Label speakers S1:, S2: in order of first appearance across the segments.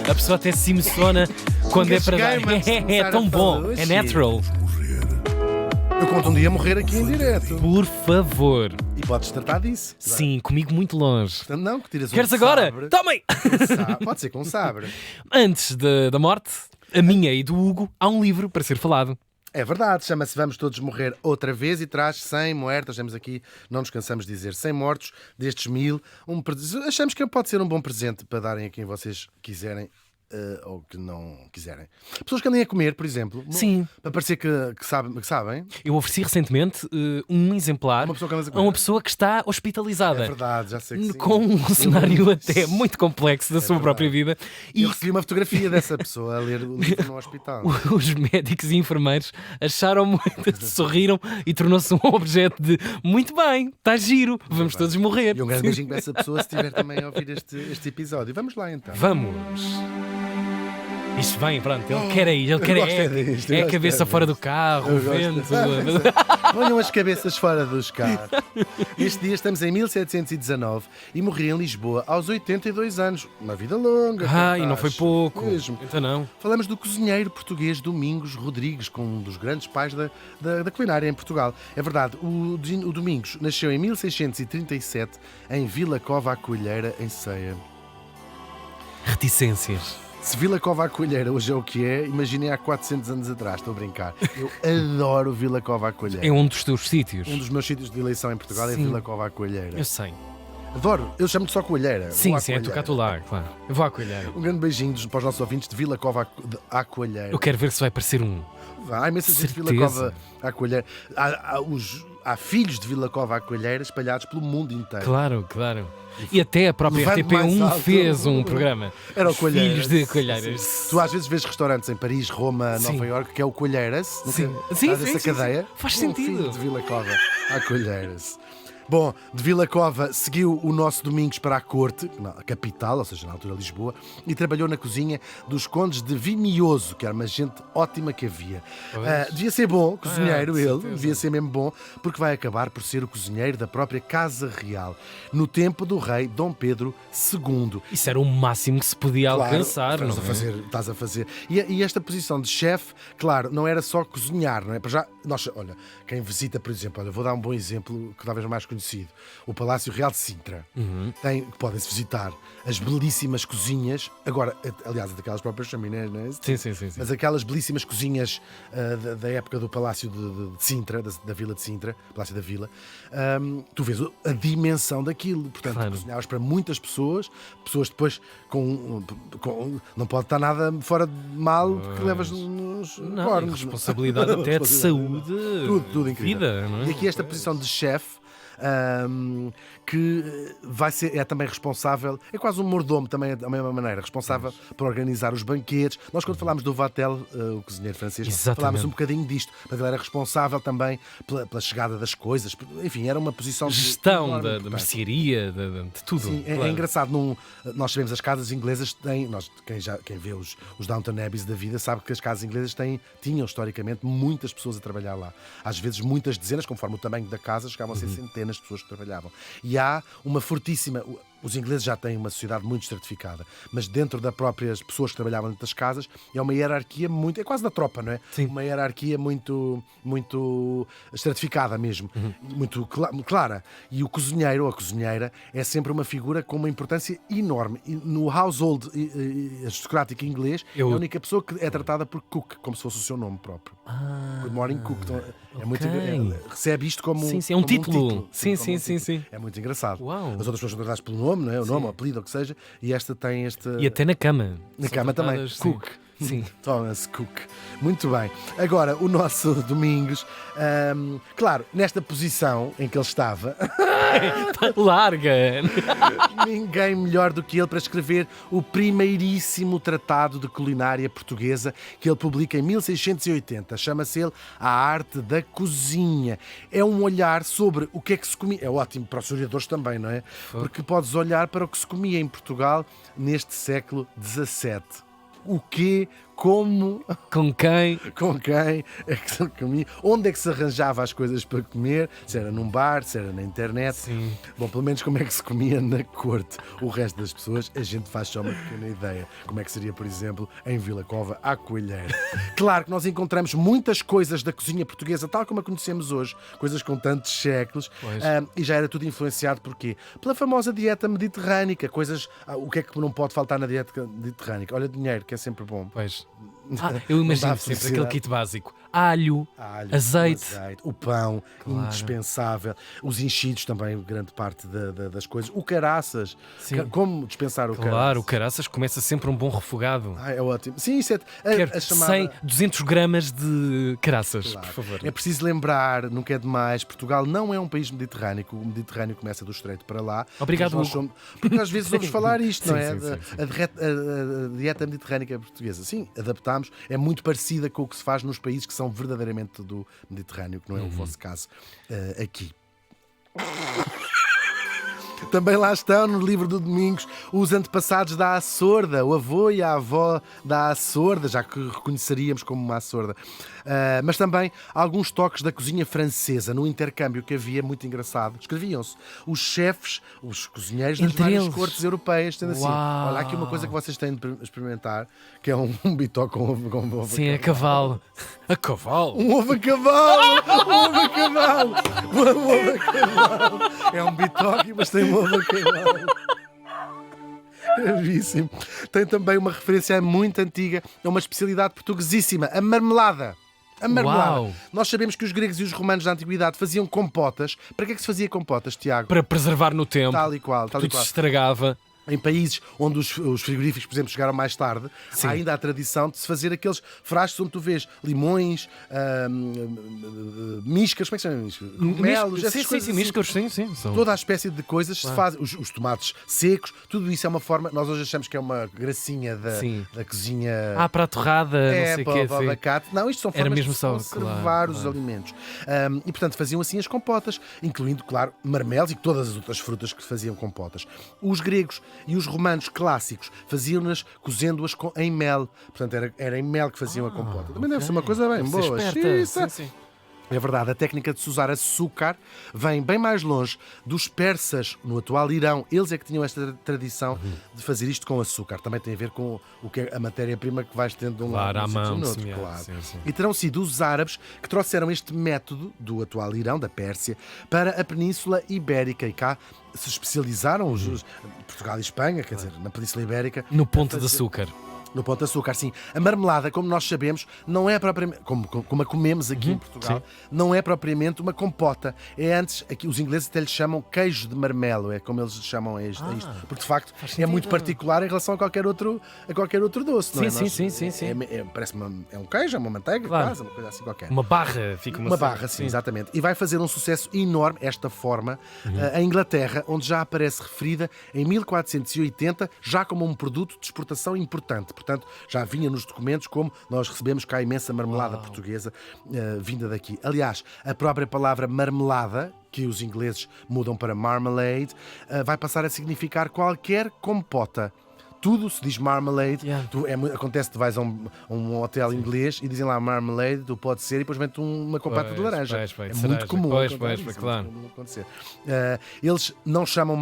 S1: A pessoa até se emociona quando é para dar. É tão bom, é natural.
S2: Eu conto um dia morrer aqui em direto.
S1: Por favor.
S2: E podes tratar disso.
S1: Sim, comigo muito longe.
S2: Portanto, não, que tiras
S1: Queres
S2: um
S1: agora?
S2: sabre.
S1: Tomem!
S2: Pode ser com um sabre.
S1: Antes da morte, a minha e do Hugo, há um livro para ser falado.
S2: É verdade, chama-se Vamos Todos Morrer Outra Vez e traz 100 muertos. Temos aqui, não nos cansamos de dizer, 100 mortos destes 1000. Achamos que pode ser um bom presente para darem a quem vocês quiserem. Ou que não quiserem. Pessoas que andem a comer, por exemplo.
S1: Sim.
S2: Para parecer que sabem.
S1: Eu ofereci recentemente um exemplar a uma pessoa que está hospitalizada.
S2: É verdade, já sei que sim.
S1: Com um cenário até muito complexo da sua própria vida.
S2: E eu recebi uma fotografia dessa pessoa a ler o livro no hospital.
S1: Os médicos e enfermeiros acharam muito, sorriram e tornou-se um objeto de muito bem, está giro, vamos todos morrer.
S2: E um grande beijinho para essa pessoa se estiver também a ouvir este episódio. Vamos lá então.
S1: Vamos. Isto vem, pronto, ele quer aí, é a cabeça fora do carro, o vento.
S2: Ponham as cabeças fora dos carros. Este dia estamos em 1719 e morri em Lisboa aos 82 anos. Uma vida longa.
S1: E não foi pouco.
S2: Mesmo.
S1: Então não.
S2: Falamos do cozinheiro português Domingos Rodrigues, com um dos grandes pais da culinária em Portugal. É verdade, o Domingos nasceu em 1637 em Vila Cova à Coelheira, em Ceia.
S1: Reticências.
S2: Se Vila Cova à Coelheira hoje é o que é, imaginem há 400 anos atrás, estou a brincar. Eu adoro Vila Cova à Coelheira.
S1: É um dos teus sítios.
S2: Um dos meus sítios de eleição em Portugal é Vila Cova à Coelheira.
S1: Eu sei.
S2: Adoro, eu chamo-te só Coelheira.
S1: Sim, é tu cá, tu lá, claro. Eu vou à Coelheira.
S2: Um grande beijinho para os nossos ouvintes de Vila Cova à Coelheira.
S1: Eu quero ver se vai aparecer um.
S2: Há imensa gente de Vila Cova à Coelheira. Há filhos de Vila Cova à Coelheira espalhados pelo mundo inteiro.
S1: Claro. E até a própria RTP1 fez um programa.
S2: Era o Coelheiras.
S1: Filhos de Coelheiras.
S2: Sim. Tu às vezes vês restaurantes em Paris, Roma, Nova Iorque, que é o Coelheiras.
S1: Sim.
S2: Essa cadeia.
S1: Faz sentido.
S2: Filho de Vila Cova à Coelheiras. Bom, de Vila Cova seguiu o nosso Domingos para a corte, a capital, ou seja, na altura Lisboa, e trabalhou na cozinha dos condes de Vimioso, que era uma gente ótima que havia. Devia ser bom, cozinheiro ele, devia ser mesmo bom, porque vai acabar por ser o cozinheiro da própria Casa Real, no tempo do rei Dom Pedro II.
S1: Isso era o máximo que se podia alcançar, não é?
S2: Estás a fazer. E esta posição de chefe, claro, não era só cozinhar, não é? Para já, olha, quem visita, por exemplo, vou dar um bom exemplo, que talvez mais conhecido, o Palácio Real de Sintra. Que podem-se visitar as belíssimas cozinhas, agora, aliás, daquelas próprias chaminés, não é?
S1: Sim.
S2: Mas aquelas belíssimas cozinhas da época do Palácio de Sintra, da Vila de Sintra, Palácio da Vila, tu vês a dimensão daquilo. Portanto, tu cozinhavas para muitas pessoas depois não pode estar nada fora de mal, porque levas nos cornos.
S1: Responsabilidade até de saúde,
S2: tudo incrível.
S1: Vida, não é?
S2: E aqui esta posição de chefe, que é também responsável, é quase um mordomo também da mesma maneira, responsável por organizar os banquetes. Nós quando falámos do Vatel, o cozinheiro francês, falámos um bocadinho disto, mas ele era responsável também pela chegada das coisas, enfim, era uma posição de
S1: gestão da mercearia, de tudo.
S2: Sim, claro. É engraçado, nós sabemos as casas inglesas têm, quem vê os Downton Abbeys da vida sabe que as casas inglesas tinham historicamente muitas pessoas a trabalhar lá, às vezes muitas dezenas, conforme o tamanho da casa, chegavam a ser centenas de pessoas que trabalhavam. E há uma fortíssima... Os ingleses já têm uma sociedade muito estratificada, mas dentro das próprias pessoas que trabalhavam dentro das casas é uma hierarquia muito... É quase da tropa, não é?
S1: Sim.
S2: Uma hierarquia muito estratificada mesmo, muito clara. E o cozinheiro ou a cozinheira é sempre uma figura com uma importância enorme. E no household aristocrático inglês é a única pessoa que é tratada por cook, como se fosse o seu nome próprio. Good morning cook. Então, recebe isto como
S1: é um título. Sim.
S2: É muito engraçado.
S1: Uau.
S2: As outras pessoas são tratadas pelo nome, não é? O nome, o apelido, o que seja, e esta tem este...
S1: E até na cama.
S2: Na cama também. Cook.
S1: Sim.
S2: Thomas Cook. Muito bem. Agora, o nosso Domingos, claro, nesta posição em que ele estava...
S1: Larga!
S2: Ninguém melhor do que ele para escrever o primeiríssimo tratado de culinária portuguesa que ele publica em 1680. Chama-se ele A Arte da Cozinha. É um olhar sobre o que é que se comia. É ótimo para os historiadores também, não é? Porque podes olhar para o que se comia em Portugal neste século XVII. O quê, como,
S1: Com quem?
S2: com quem é que se comia, onde é que se arranjava as coisas para comer, se era num bar, se era na internet.
S1: Sim.
S2: Bom, pelo menos como é que se comia na corte. O resto das pessoas, a gente faz só uma pequena ideia. Como é que seria, por exemplo, em Vila Cova, à coelheira. Claro que nós encontramos muitas coisas da cozinha portuguesa, tal como a conhecemos hoje, coisas com tantos séculos,
S1: Pois.
S2: e já era tudo influenciado por quê? Pela famosa dieta mediterrânica, coisas, o que é que não pode faltar na dieta mediterrânica? Olha, dinheiro, que é sempre bom.
S1: Pois. Eu
S2: Não
S1: imagino
S2: dá
S1: sempre
S2: felicidade.
S1: aquele kit básico. Alho,
S2: Alho,
S1: azeite.
S2: o pão,
S1: Claro.
S2: indispensável. Os enchidos também, grande parte das coisas. O caraças.
S1: Sim.
S2: Como dispensar o
S1: Claro,
S2: caraças?
S1: o caraças começa sempre um bom refogado.
S2: É ótimo. Sim, isso é
S1: Quero
S2: a chamada...
S1: 100, 200 gramas de caraças,
S2: Claro.
S1: por favor.
S2: É preciso lembrar, nunca é demais, Portugal não é um país mediterrâneo. O Mediterrâneo começa do Estreito para lá.
S1: Obrigado,
S2: Mas nós
S1: Hugo.
S2: porque às vezes ouves falar isto, não
S1: Sim,
S2: é?
S1: sim, sim, sim.
S2: A dieta mediterrânica portuguesa. Sim, adaptámos. É muito parecida com o que se faz nos países que são verdadeiramente do Mediterrâneo, que não é o vosso caso aqui. Também lá estão, no livro do Domingos, os antepassados da Açorda, o avô e a avó da Açorda, já que reconheceríamos como uma Açorda. Mas também alguns toques da cozinha francesa, no intercâmbio que havia, muito engraçado. Escreviam-se os chefes, os cozinheiros das
S1: Entre
S2: várias
S1: eles.
S2: cortes europeias, tendo assim,
S1: Uau.
S2: olha, há aqui uma coisa que vocês têm de experimentar, que é um bitoque com ovo.
S1: Sim, a cavalo. A cavalo?
S2: Um ovo a cavalo! Um ovo a cavalo! Um ovo a cavalo! É um bitoque, mas tem um ovo a cavalo. Gravíssimo. Tem também uma referência muito antiga, é uma especialidade portuguesíssima, a marmelada. A marmelada.
S1: Uau.
S2: Nós sabemos que os gregos e os romanos da antiguidade faziam compotas. Para que é que se fazia compotas, Tiago?
S1: Para preservar no tempo.
S2: Tal e qual, tal e
S1: Tudo
S2: qual.
S1: se estragava.
S2: Em países onde os frigoríficos, por exemplo, chegaram mais tarde,
S1: Sim.
S2: há ainda a tradição de se fazer aqueles frascos onde tu vês limões, miscas, como é que se chama? Miscas? Cogumelos, essas
S1: Sim,
S2: coisas assim.
S1: miscas, sim. São...
S2: Toda a espécie de coisas se faz, os tomates secos, tudo isso é uma forma, nós hoje achamos que é uma gracinha
S1: Sim.
S2: da cozinha.
S1: para a torrada, não sei o quê.
S2: Para o
S1: sim.
S2: abacate. Não, isto são
S1: Era
S2: formas
S1: mesmo
S2: de
S1: só,
S2: conservar
S1: claro,
S2: os
S1: claro.
S2: alimentos. E, portanto, faziam assim as compotas, incluindo, claro, marmelos e todas as outras frutas que faziam compotas. Os gregos e os romanos clássicos faziam-nas cozendo-as em mel. Portanto, era em mel que faziam a compota. Também deve ser uma coisa bem
S1: Deve ser
S2: boa.
S1: esperta.
S2: Xiça.
S1: Sim.
S2: É verdade, a técnica de se usar açúcar vem bem mais longe dos persas no atual Irão. Eles é que tinham esta tradição de fazer isto com açúcar. Também tem a ver com o que é a matéria-prima que vais tendo de um
S1: Claro,
S2: lado
S1: à
S2: no
S1: mão,
S2: outro,
S1: sim,
S2: claro.
S1: sim.
S2: E terão sido os árabes que trouxeram este método do atual Irão, da Pérsia, para a Península Ibérica. E cá se especializaram Portugal e Espanha, quer dizer, na Península Ibérica.
S1: No ponto de açúcar.
S2: No Pão de Açúcar, sim. A marmelada, como nós sabemos, não é propriamente, como a comemos aqui em Portugal, não é propriamente uma compota. É antes, aqui os ingleses até lhe chamam queijo de marmelo, é como eles chamam a isto. Porque de facto é muito particular em relação a qualquer outro doce, não é?
S1: Sim.
S2: Parece é um queijo, é uma manteiga,
S1: Claro.
S2: quase, uma coisa assim qualquer.
S1: Uma barra, fica
S2: Uma barra, sim, exatamente. E vai fazer um sucesso enorme, esta forma, em Inglaterra, onde já aparece referida em 1480, já como um produto de exportação importante. Portanto, já vinha nos documentos como nós recebemos cá a imensa marmelada portuguesa vinda daqui. Aliás, a própria palavra marmelada, que os ingleses mudam para marmalade, vai passar a significar qualquer compota. Tudo se diz marmalade.
S1: Yeah.
S2: Acontece que tu vais a um hotel inglês e dizem lá marmalade, tu pode ser, e depois vem-te uma compota de laranja. É
S1: cereja.
S2: muito comum.
S1: Pois,
S2: acontecer,
S1: claro.
S2: muito comum acontecer. Eles não chamam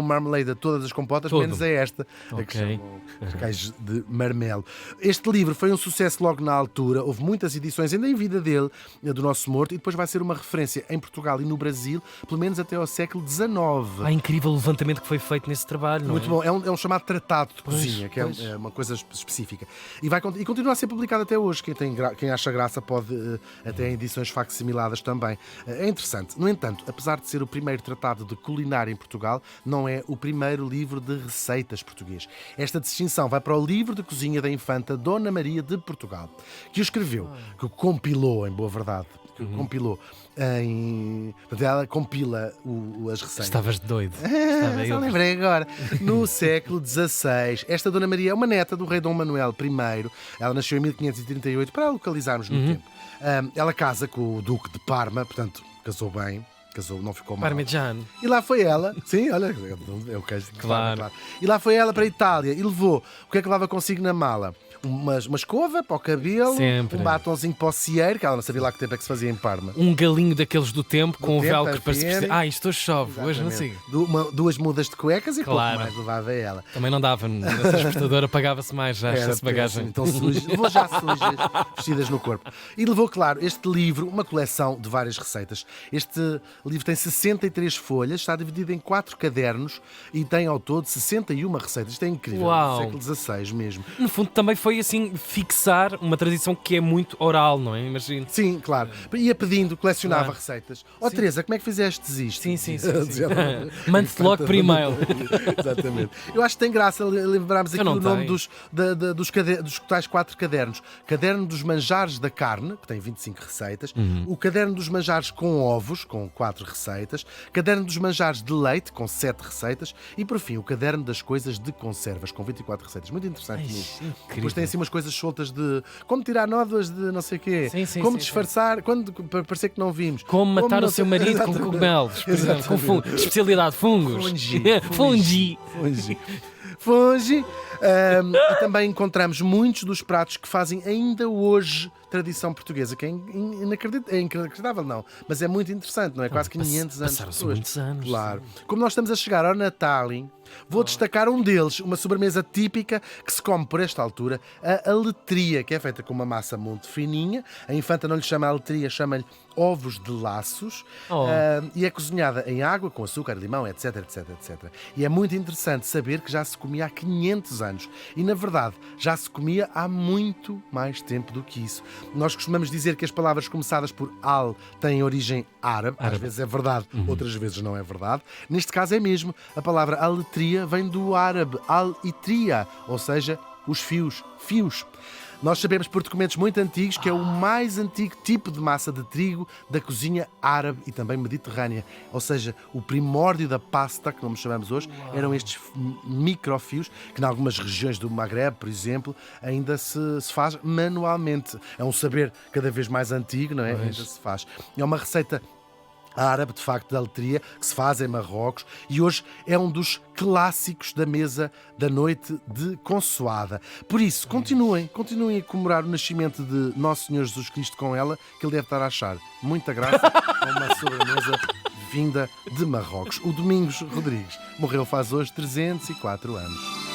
S2: marmalade a todas as compotas,
S1: Todo.
S2: menos a esta, a que
S1: Ok.
S2: chamam queijo de marmelo. Este livro foi um sucesso logo na altura, houve muitas edições ainda em vida dele, do nosso morto, e depois vai ser uma referência em Portugal e no Brasil, pelo menos até ao século XIX.
S1: Incrível o levantamento que foi feito nesse trabalho.
S2: Muito
S1: não é?
S2: bom, é um chamado tratado de cozinha, que
S1: pois.
S2: é uma coisa específica. E continua a ser publicado até hoje. Quem acha graça pode até em edições facsimiladas também. É interessante. No entanto, apesar de ser o primeiro tratado de culinária em Portugal, não é o primeiro livro de receitas português. Esta distinção vai para o livro de cozinha da infanta Dona Maria de Portugal, que o escreveu, que o compilou, em boa verdade, que o compilou portanto, ela compila as receitas.
S1: Estavas doido. Estava
S2: Só
S1: eu.
S2: lembrei agora. No século XVI, esta Dona Maria é uma neta do rei Dom Manuel I. Ela nasceu em 1538, para localizarmos no tempo. Ela casa com o Duque de Parma, portanto, casou bem. casou, não ficou mal.
S1: Parmegiano.
S2: E lá foi ela, sim, olha, é o queijo de
S1: Claro.
S2: Parma, claro. E lá foi ela para a Itália e levou, o que é que levava consigo na mala? Uma escova para o cabelo,
S1: Sempre.
S2: um batonzinho para o cieiro, que ela não sabia lá que tempo é que se fazia em Parma.
S1: Um galinho daqueles do tempo com o
S2: tempo,
S1: velcro para se
S2: higiene.
S1: perceber. Ah, isto hoje chove, hoje não sei.
S2: Exatamente. Duas mudas de cuecas e
S1: Claro.
S2: pouco mais levava ela.
S1: Também não dava, essa transportadora pagava-se mais já,
S2: Era
S1: essa bagagem.
S2: péssimo, então sujas, levou já sujas, vestidas no corpo. E levou, claro, este livro, uma coleção de várias receitas. Este livro tem 63 folhas, está dividido em 4 cadernos e tem ao todo 61 receitas. Isto é incrível,
S1: Uau.
S2: do século XVI mesmo.
S1: No fundo, também foi assim fixar uma tradição que é muito oral, não é? Imagino.
S2: Sim, claro. Ia pedindo, colecionava
S1: Claro.
S2: receitas. Ó
S1: Sim.
S2: Teresa, como é que fizeste isto?
S1: Sim, sim, sim.
S2: Dizia-
S1: Mande-te logo por e-mail.
S2: Exatamente. Eu acho que tem graça lembrarmos aqui
S1: Eu não
S2: o nome
S1: tenho.
S2: dos tais 4 cadernos. Caderno dos manjares da carne, que tem 25 receitas. O caderno dos manjares com ovos, com 4 receitas. Caderno dos manjares de leite, com 7 receitas. E, por fim, o caderno das coisas de conservas, com 24 receitas. Muito interessante
S1: Ai,
S2: mesmo.
S1: incrível.
S2: Depois tem assim umas coisas soltas de como tirar nódoas de não sei o quê.
S1: Sim, sim,
S2: como
S1: sim,
S2: disfarçar, quando para parecer que não vimos.
S1: Como matar
S2: não
S1: o seu
S2: sei-
S1: marido com
S2: Exatamente.
S1: cogumelos, por exemplo, com especialidade fungos.
S2: Fungi.
S1: Fungi.
S2: Fungi. E também encontramos muitos dos pratos que fazem ainda hoje tradição portuguesa, que é inacreditável, não, mas é muito interessante, não é? Quase 500 anos
S1: passaram-se
S2: depois.
S1: muitos anos.
S2: Claro. Como nós estamos a chegar ao Natal, vou destacar um deles, uma sobremesa típica que se come por esta altura, a aletria, que é feita com uma massa muito fininha. A infanta não lhe chama aletria, chama-lhe ovos de laços.
S1: Oh.
S2: E é cozinhada em água, com açúcar, limão, etc, etc, etc. E é muito interessante saber que já se comia há 500 anos. E, na verdade, já se comia há muito mais tempo do que isso. Nós costumamos dizer que as palavras começadas por al têm origem árabe. Às vezes é verdade, outras vezes não é verdade. Neste caso é mesmo. A palavra aletria vem do árabe al-itria, ou seja, os fios. Nós sabemos por documentos muito antigos que é o mais antigo tipo de massa de trigo da cozinha árabe e também mediterrânea. Ou seja, o primórdio da pasta, que nós chamamos hoje, eram estes microfios que, em algumas regiões do Maghreb, por exemplo, ainda se faz manualmente. É um saber cada vez mais antigo, não é? Ainda se faz. É uma receita árabe, de facto, de aletria, que se faz em Marrocos e hoje é um dos clássicos da mesa da noite de consoada. Por isso, continuem a comemorar o nascimento de Nosso Senhor Jesus Cristo com ela, que ele deve estar a achar muita graça com uma sobremesa vinda de Marrocos. O Domingos Rodrigues morreu faz hoje 304 anos.